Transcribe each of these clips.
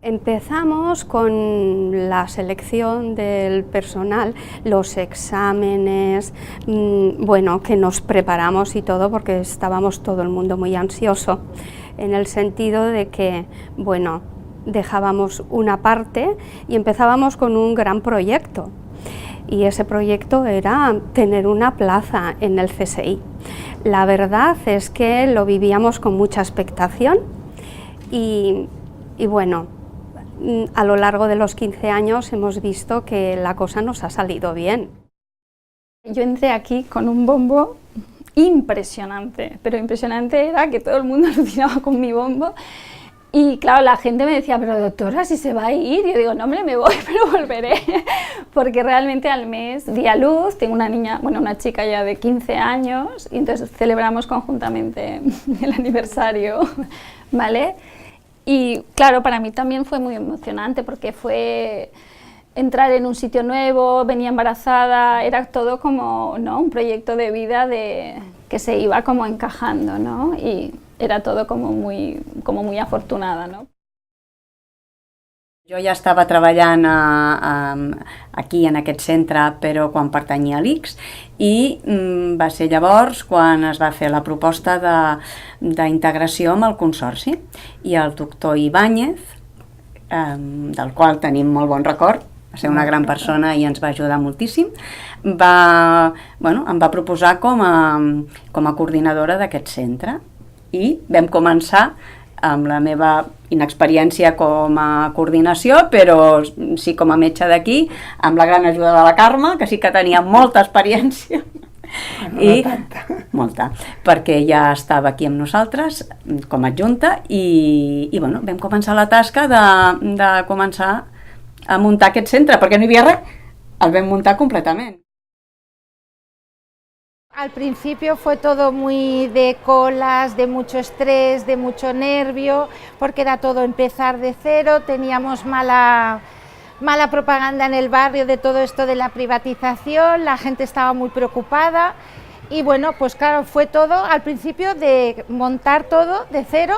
Empezamos con la selección del personal, los exámenes, bueno, que nos preparamos y todo porque estábamos todo el mundo muy ansioso, en el sentido de que, bueno, dejábamos una parte y empezábamos con un gran proyecto. Y ese proyecto era tener una plaza en el CSI. La verdad es que lo vivíamos con mucha expectación y bueno, a lo largo de los 15 años hemos visto que la cosa nos ha salido bien. Yo entré aquí con un bombo impresionante, pero impresionante era que todo el mundo alucinaba con mi bombo. Y claro, la gente me decía, pero doctora, si se va a ir. Y yo digo, no, hombre, me voy, pero volveré. Porque realmente al mes di a luz, tengo una niña, bueno, una chica ya de 15 años, y entonces celebramos conjuntamente el aniversario, ¿vale? Y claro, para mí también fue muy emocionante porque fue entrar en un sitio nuevo, venía embarazada, era todo como, ¿no?, un proyecto de vida que se iba como encajando, ¿no? Y era todo como muy afortunada, ¿no? Jo ja estava treballant aquí en aquest centre, però quan pertanyia a l'ICS, i va ser llavors quan es va fer la proposta d'integració amb el Consorci. I el doctor Ibáñez, del qual tenim molt bon record, va ser una gran persona i ens va ajudar moltíssim, em va proposar com a coordinadora d'aquest centre. I vam començar amb la meva inexperiència com a coordinació, però sí com a metge d'aquí, amb la gran ajuda de la Carme, que sí que tenia molta experiència, i molta, perquè ja estava aquí amb nosaltres com a adjunta, i bueno, vam començar la tasca de començar a muntar aquest centre, perquè no hi havia res, el vam muntar completament. Al principio fue todo muy de colas, de mucho estrés, de mucho nervio, porque era todo empezar de cero, teníamos mala propaganda en el barrio de todo esto de la privatización, la gente estaba muy preocupada y bueno, pues claro, fue todo al principio de montar todo de cero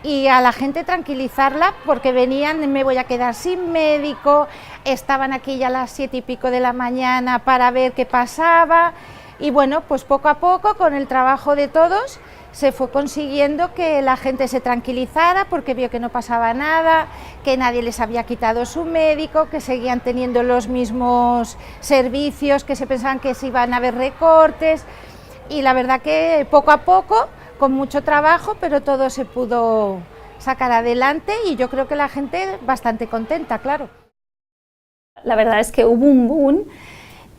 y a la gente tranquilizarla porque venían, me voy a quedar sin médico, estaban aquí ya a las 7 y pico de la mañana para ver qué pasaba. Y bueno, pues poco a poco, con el trabajo de todos, se fue consiguiendo que la gente se tranquilizara porque vio que no pasaba nada, que nadie les había quitado su médico, que seguían teniendo los mismos servicios, que se pensaban que se iban a haber recortes. Y la verdad que poco a poco, con mucho trabajo, pero todo se pudo sacar adelante y yo creo que la gente bastante contenta, claro. La verdad es que hubo un boom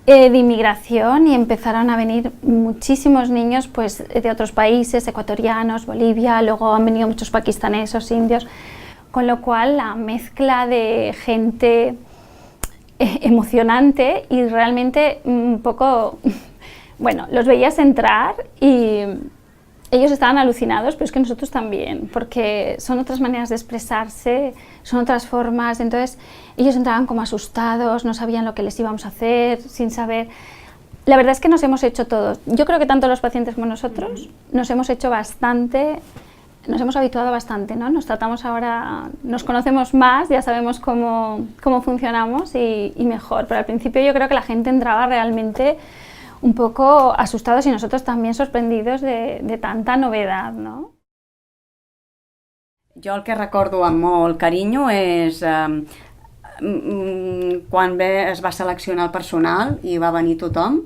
de inmigración y empezaron a venir muchísimos niños pues, de otros países, ecuatorianos, Bolivia, luego han venido muchos pakistaneses, indios, con lo cual la mezcla de gente emocionante y realmente un poco, bueno, los veías entrar y ellos estaban alucinados, pero es que nosotros también, porque son otras maneras de expresarse, son otras formas, entonces ellos entraban como asustados, no sabían lo que les íbamos a hacer, sin saber. La verdad es que nos hemos hecho todos, yo creo que tanto los pacientes como nosotros, nos hemos hecho bastante, nos hemos habituado bastante, ¿no? Nos tratamos ahora, nos conocemos más, ya sabemos cómo funcionamos y mejor, pero al principio yo creo que la gente entraba realmente un poco asustados y nosotros también sorprendidos de tanta novedad, no? Jo el que recordo amb molt carinyo és quan es va seleccionar el personal i va venir tothom,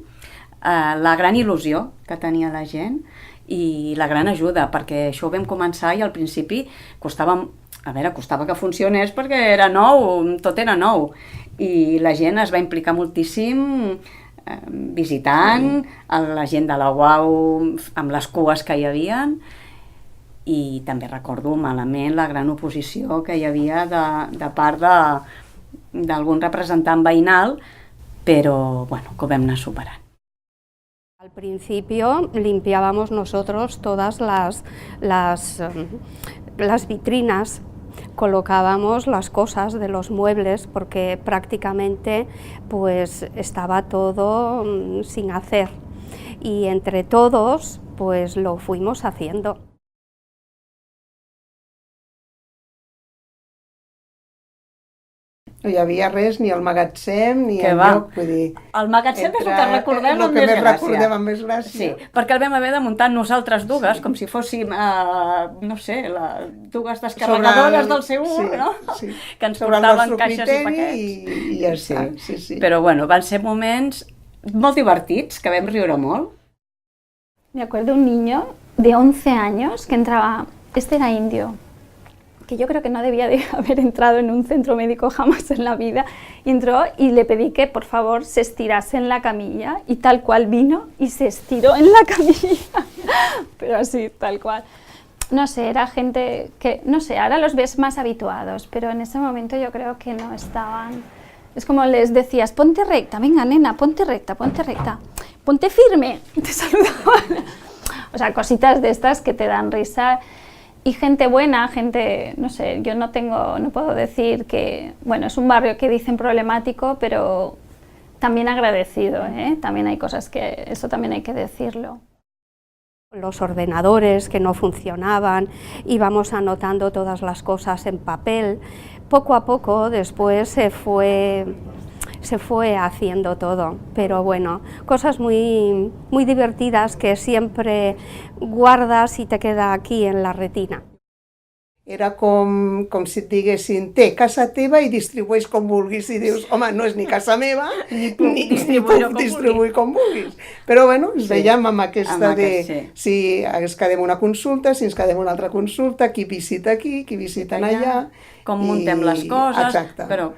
la gran il·lusió que tenia la gent i la gran ajuda, perquè això ho vam començar i al principi costava que funcionés perquè era nou, tot era nou, i la gent es va implicar moltíssim visitant la gent de la UAU amb les cues que hi havia, i també recordo malament la gran oposició que hi havia de part d'algun representant veïnal, però bueno, que ho vam anar superant. Al principio limpiábamos nosotros todas las vitrinas, colocábamos las cosas de los muebles porque prácticamente pues estaba todo sin hacer y entre todos pues lo fuimos haciendo. No hi havia res, ni al magatzem, ni Que enlloc, vull dir... El magatzem és el que recordem amb el que més més gràcia. recordem amb més gràcia. Sí, perquè el vam haver de muntar nosaltres dues, com si fóssim, no sé, dues descarregadores del C1, no? Sí. Que ens sobre portaven caixes i paquets. I ja està, sí. Però bueno, van ser moments molt divertits, que vam riure molt. Me acuerdo un niño de 11 años que entraba, este era indio, que yo creo que no debía de haber entrado en un centro médico jamás en la vida, y entró y le pedí que por favor se estirase en la camilla, y tal cual vino y se estiró en la camilla, pero así, tal cual. No sé, era gente que, no sé, ahora los ves más habituados, pero en ese momento yo creo que no estaban. Es como les decías, ponte recta, venga nena, ponte recta, ponte firme, y te saludaban. O sea, cositas de estas que te dan risa. Y gente buena, gente, no sé, yo no puedo decir que, bueno, es un barrio que dicen problemático, pero también agradecido, ¿eh? También hay cosas que, eso también hay que decirlo. Los ordenadores que no funcionaban, íbamos anotando todas las cosas en papel. Poco a poco después se fue haciendo todo, pero bueno, cosas muy divertidas que siempre guardas y te queda aquí en la retina. Era com si et diguessin, té casa teva i distribueix com vulguis, i dius, home, no és ni casa meva, ni puc distribuir com vulguis. Però bueno, ens veiem amb aquesta de si ens quedem una consulta, si ens quedem una altra consulta, qui visita aquí, qui visita allà. Com muntem les coses. Exacte. Però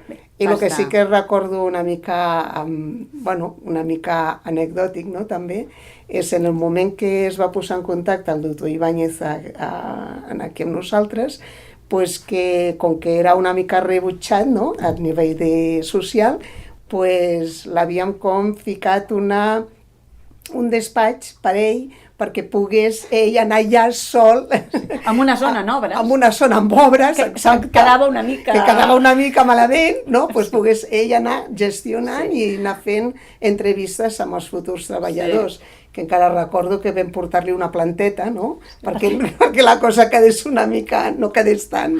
I el que sí que recordo una mica, una mica anecdòtic, no?, també, és en el moment que es va posar en contacte el doctor Ibáñez aquí amb nosaltres, pues que com que era una mica rebutjat, no?, a nivell social, pues l'havíem com ficat un despatx per ell perquè pogués ell anar allà sol. En una zona en obres. En una zona amb obres, exacte. Que quedava una mica malament, no? Pues pogués ell anar gestionant i anar fent entrevistes amb els futurs treballadors. Que encara recordo que vam portar-li una planteta, no? Perquè la cosa quedés una mica, no quedés tan...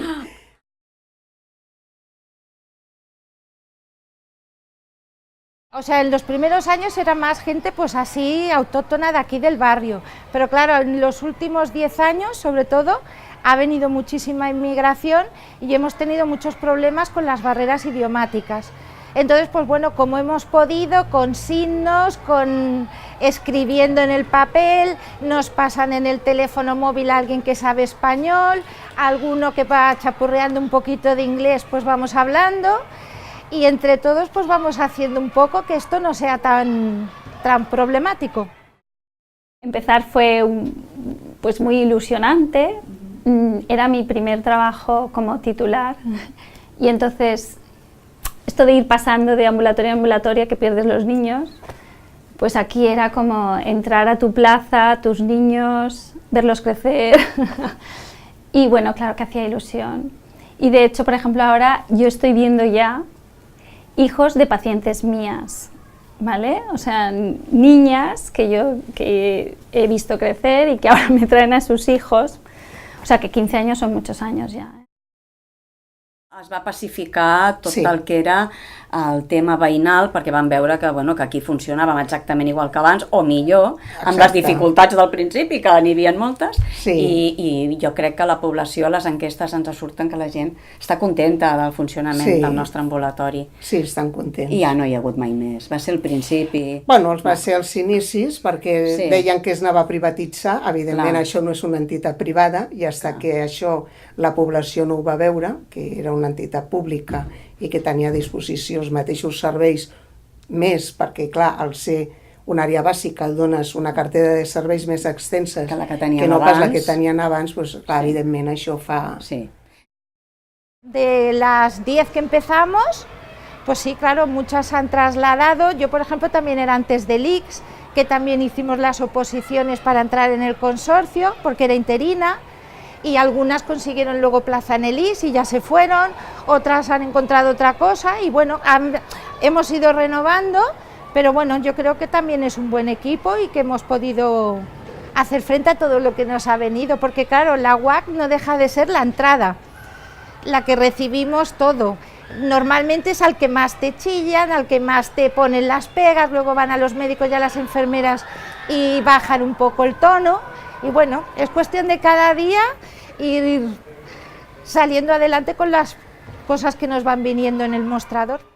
O sea, en los primeros años era más gente pues así autóctona de aquí del barrio, pero claro, en los últimos 10 años, sobre todo, ha venido muchísima inmigración y hemos tenido muchos problemas con las barreras idiomáticas. Entonces, pues bueno, como hemos podido, con signos, escribiendo en el papel, nos pasan en el teléfono móvil a alguien que sabe español, alguno que va chapurreando un poquito de inglés, pues vamos hablando. Y entre todos pues vamos haciendo un poco que esto no sea tan problemático. Empezar fue pues muy ilusionante, era mi primer trabajo como titular y entonces esto de ir pasando de ambulatorio a ambulatorio que pierdes los niños, pues aquí era como entrar a tu plaza, tus niños, verlos crecer y bueno, claro que hacía ilusión. Y de hecho, por ejemplo, ahora yo estoy viendo ya hijos de pacientes mías, ¿vale? O sea, niñas que he visto crecer y que ahora me traen a sus hijos. O sea, que 15 años son muchos años ya. Es va pacificar tot el que era el tema veïnal, perquè van veure que, bueno, que aquí funcionàvem exactament igual que abans, o millor, amb les dificultats del principi, que n'hi havia moltes, i jo crec que la població, les enquestes ens surten que la gent està contenta del funcionament del nostre ambulatori. Sí, estan contents. I ja no hi ha hagut mai més, va ser el principi. Bueno, va ser els inicis, perquè deien que es anava a privatitzar, evidentment això no és una entitat privada, i fins que això la població no ho va veure, que era una entitat pública i que tenia a disposició els mateixos serveis més, perquè clar, al ser una àrea bàsica el dones una cartera de serveis més extensa que no pas la que tenien abans, pues clar, evidentment això fa... De las 10 que empezamos, pues sí, claro, muchas han trasladado. Yo, por ejemplo, también era antes del ICS, que también hicimos las oposiciones para entrar en el consorcio, porque era interina, y algunas consiguieron luego plaza en el IS y ya se fueron, otras han encontrado otra cosa y bueno, hemos ido renovando, pero bueno, yo creo que también es un buen equipo y que hemos podido hacer frente a todo lo que nos ha venido, porque claro, la UAC no deja de ser la entrada, la que recibimos todo, normalmente es al que más te chillan, al que más te ponen las pegas, luego van a los médicos y a las enfermeras y bajan un poco el tono, y bueno, es cuestión de cada día ir saliendo adelante con las cosas que nos van viniendo en el mostrador.